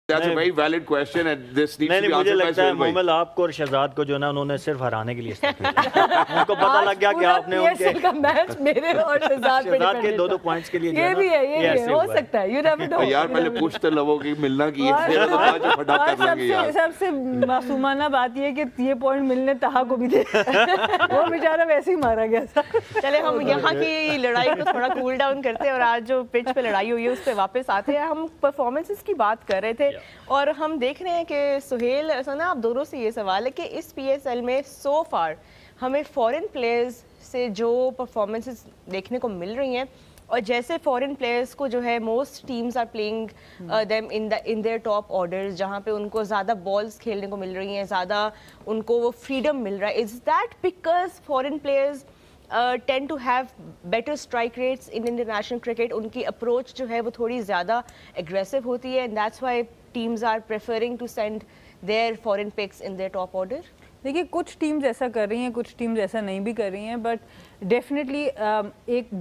That's a very valid question and this needs to be مجھے answered by لگتا ہے Sohail bhai. Momal آپ کو اور شہزاد کو جو نا انہوں نے صرف ہرانے کے لیے ان کو پتہ لگ گیا کہ آپ نے ان کے کا میچ میرے اور شہزاد پہ شہزاد کے 2 پوائنٹس کے لیے یہ بھی ہے یہ بھی ہو سکتا ہے. You never know. یار پہلے پوچھتے لوگوں کی ملنا کی سب سے معصومانہ بات یہ ہے کہ یہ پوائنٹ ملنے تہا کو بھی تھے, وہ بیچارہ ویسے ہی مارا گیا تھا. چلے ہم یہاں کی لڑائی کو تھوڑا کول ڈاؤن کرتے ہیں اور آج جو پچ پہ لڑائی ہوئی ہے اس پہ واپس آتے ہیں. ہم پرفارمنسز کی بات کر رہے تھے اور ہم دیکھ رہے ہیں کہ سہیل سنا آپ دونوں سے یہ سوال ہے کہ اس پی ایس ایل میں سو فار ہمیں فورن پلیئرز سے جو پرفارمنسز دیکھنے کو مل رہی ہیں اور جیسے فورن پلیئرز کو جو ہے most teams are playing them in their top orders جہاں پہ ان کو زیادہ بالز کھیلنے کو مل رہی ہیں, زیادہ ان کو وہ فریڈم مل رہا ہے. Is that because foreign players tend to have better strike rates in international cricket, ان کی اپروچ جو ہے وہ تھوڑی زیادہ aggressive ہوتی ہے and that's why teams are preferring to send their foreign picks in their top order? دیکھیے کچھ ٹیمز ایسا کر رہی ہیں, کچھ ٹیمز ایسا نہیں بھی کر رہی ہیں, بٹ ڈیفینیٹلی ایک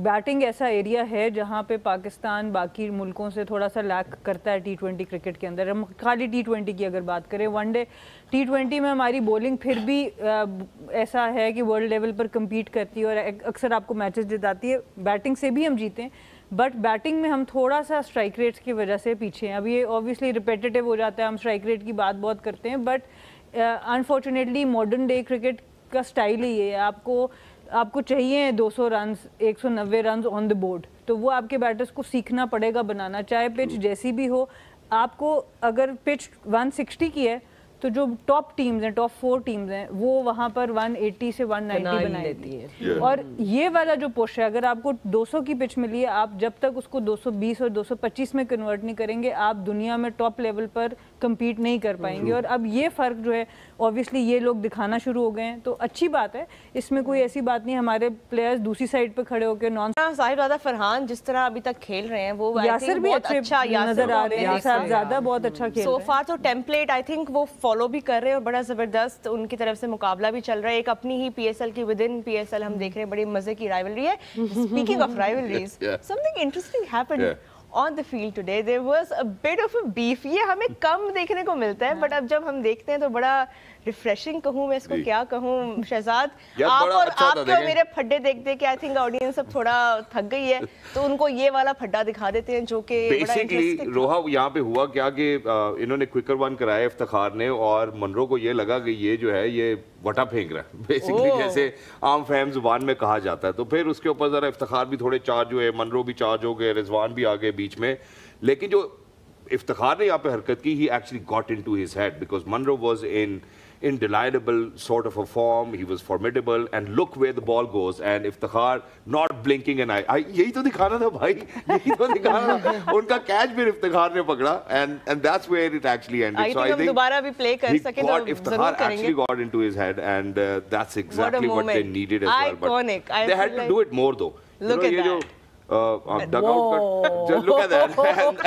بیٹنگ ایسا ایریا ہے جہاں پہ پاکستان باقی ملکوں سے تھوڑا سا لیک کرتا ہے T20 کرکٹ کے اندر. ہم خالی T20 کی اگر بات کریں, ون ڈے T20 میں ہماری بولنگ پھر بھی ایسا ہے کہ ورلڈ لیول پر کمپیٹ کرتی ہے اور اکثر آپ کو میچز جتاتی ہے. بیٹنگ سے بھی ہم جیتے ہیں بٹ بیٹنگ میں ہم تھوڑا سا اسٹرائک ریٹس کی وجہ سے پیچھے ہیں. اب یہ اوبویسلی ریپیٹیو ہو جاتا ہے, ہم اسٹرائک ریٹ کی بات بہت کرتے ہیں, but unfortunately modern day cricket کا اسٹائل ہی یہ ہے. آپ کو چاہیے 200 runs 190 runs on the board, تو وہ آپ کے بیٹرز کو سیکھنا پڑے گا بنانا, چاہے پچ جیسی بھی ہو. آپ کو اگر پچ 160 کی ہے تو جو ٹاپ ٹیمز ہیں, ٹاپ 4 ٹیمز ہیں, وہ وہاں پر 180 سے 190 بنا لیتی ہے. اور یہ والا جو پش ہے, اگر آپ کو 200 کی پچ ملی ہے, آپ جب تک اس کو 220 اور 225 میں کنورٹ نہیں کریں گے, آپ دنیا میں ٹاپ لیول پر کمپیٹ نہیں کر پائیں گے. اور اب یہ فرق جو ہے اوبویسلی یہ لوگ دکھانا شروع ہو گئے ہیں, تو اچھی بات ہے, اس میں کوئی ایسی بات نہیں. ہمارے پلیئرز دوسری سائڈ پہ کھڑے ہو کے صاحب زیادہ فرحان جس طرح ابھی تک کھیل رہے ہیں وہ یاسر بھی اچھا نظر آ رہے ہیں, زیادہ بہت اچھا کھیل رہے ہیں. سو فار تو ٹیمپلیٹ آئی تھنک وہ فالو بھی کر رہے ہیں اور بڑا زبردست ان کی طرف سے مقابلہ بھی چل رہا ہے. ایک اپنی ہی پی ایس ایل کی within P S L ہم دیکھ رہے ہیں, بڑی مزے کی رائیولری ہے. Speaking of rivalries, something interesting happened on the field today. There was a bit of a beef. یہ ہمیں کم دیکھنے کو ملتا ہے بٹ اب جب ہم دیکھتے ہیں تو بڑا ریفریشنگ کہوں میں اس کو کیا کہوں. شہزاد آپ اور آپ کے میرے پھڈے دیکھ دے کے آئی تھنک آڈینس اب تھوڑا تھک گئی ہے, تو ان کو یہ والا پھڈا دکھا دیتے ہیں جو کہ بیسیکلی روحا یہاں پہ ہوا کیا کہ انہوں نے کوئکر ون کرایا افتخار نے, اور منرو کو یہ لگا کہ یہ جو ہے یہ وٹا پھینک رہا ہے بیسیکلی, جیسے عام فہم زبان میں کہا جاتا ہے. تو پھر اس کے اوپر ذرا افتخار بھی تھوڑے چارج ہوئے, منرو بھی چارج ہو گئے, رضوان بھی آ گئے بیچ میں. لیکن جو افتخار نے یہاں پہ حرکت کی, he actually got into his head because Munro was in indelible sort of a form, he was formidable, and look where the ball goes, and Iftikhar not blinking an eye. یہی تو دکھانا تھا بھائی, یہی تو دکھانا تھا. ان کا کیچ بھی Iftikhar نے پکڑا and that's where it actually ended. So I think دوبارہ بھی پلے کر سکے تو Iftikhar actually got into his head and that's exactly what they needed as well. But they had to do it more though. Look at that. Dug out cut, look at that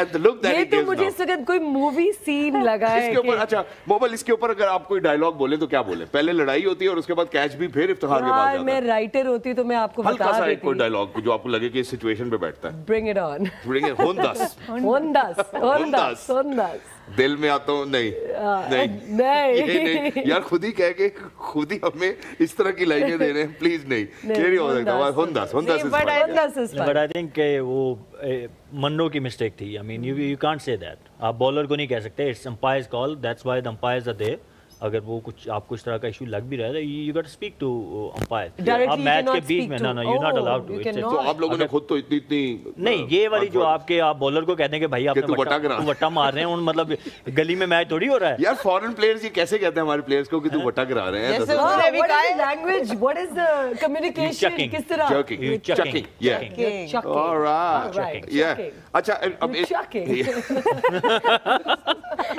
and the look that he gives now. یہ تو مجھے اس وقت کوئی movie سین لگا ہے. اس کے اوپر اچھا موبائل, اس کے اوپر اگر آپ کوئی ڈائلاگ بولے تو کیا بولے؟ پہلے لڑائی ہوتی ہے اور اس کے بعد کیچ بھی پھر افتخار کے بعد جاتا ہے. میں رائٹر ہوتی تو میں آپ کو بتا دیتی. ہلکا سا ایک کوئی ڈائلاگ جو آپ کو لگے کہ اس سچویشن پہ بیٹھتا ہے. Bring it on. Bring it. ہندس دل میں آتا ہوں. نہیں یار, خود ہی کہہ کے خود ہی ہمیں اس طرح کی لائنیں دے رہے ہیں, پلیز نہیں, یہ نہیں ہو سکتا. بٹ آئی تھنک کہ وہ منرو کی مسٹیک تھی. I mean you can't say that, آپ بالر کو نہیں کہہ سکتے, it's umpire's call, that's why the umpires are there. اگر وہ کچھ آپ کو اس طرح کا ایشو لگ بھی رہا ہے, you got speak to umpire. آپ میچ کے بیچ میں no you not allowed to. تو آپ لوگوں نے خود تو اتنی نہیں, یہ والی جو آپ کے آپ بالر کو کہتے ہیں کہ بھائی آپ وٹا مار رہے ہیں, مطلب گلی میں میچ تھوڑی ہو رہا ہے. یار فورن پلیئرز یہ کیسے کہتے ہیں ہمارے پلیئرز کو کہ تو وٹا کرا رہے ہیں؟ Language, what is the communication, کس طرح چیکنگ. آلرائٹ, یا اچھا اب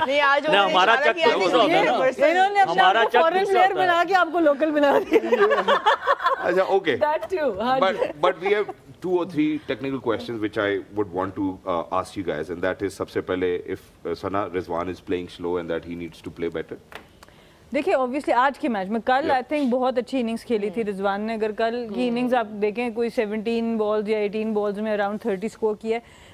نہیں آج ہمارا چک انہوں نے اپنا فورن پلیئر بنا کے آپ کو لوکل بنا دیا. اچھا okay, That too. but we have 2 or 3 technical questions which I would want to ask you guys, and that is سب سے پہلے if Sana Rizwan is playing slow and that he needs to play better. دیکھیں obviously آج کے match میں, کل I think بہت اچھی innings کھیلی تھی رضوان نے. اگر کل کی اننگز آپ دیکھیں, کوئی 17 بالز یا 18 بالز میں اراؤنڈ 30 اسکور کیا ہے.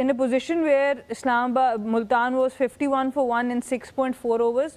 in a position where Islamabad Multan was 51 for 1 in 6.4 overs,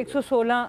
116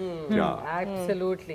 Absolutely.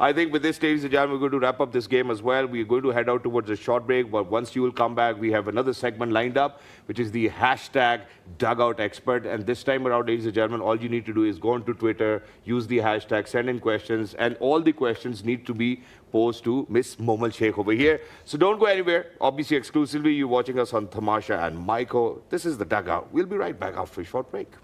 I think with this, ladies and gentlemen, we're going to wrap up this game as well. We're going to head out towards a short break, but once you will come back, we have another segment lined up, which is the hashtag Dugout Expert. And this time around, ladies and gentlemen, all you need to do is go onto Twitter, use the hashtag, send in questions, and all the questions need to be posed to Miss Momal Sheikh over here. So don't go anywhere. Obviously, exclusively, you're watching us on Tamasha and Maiko. This is the Dugout. We'll be right back after a short break.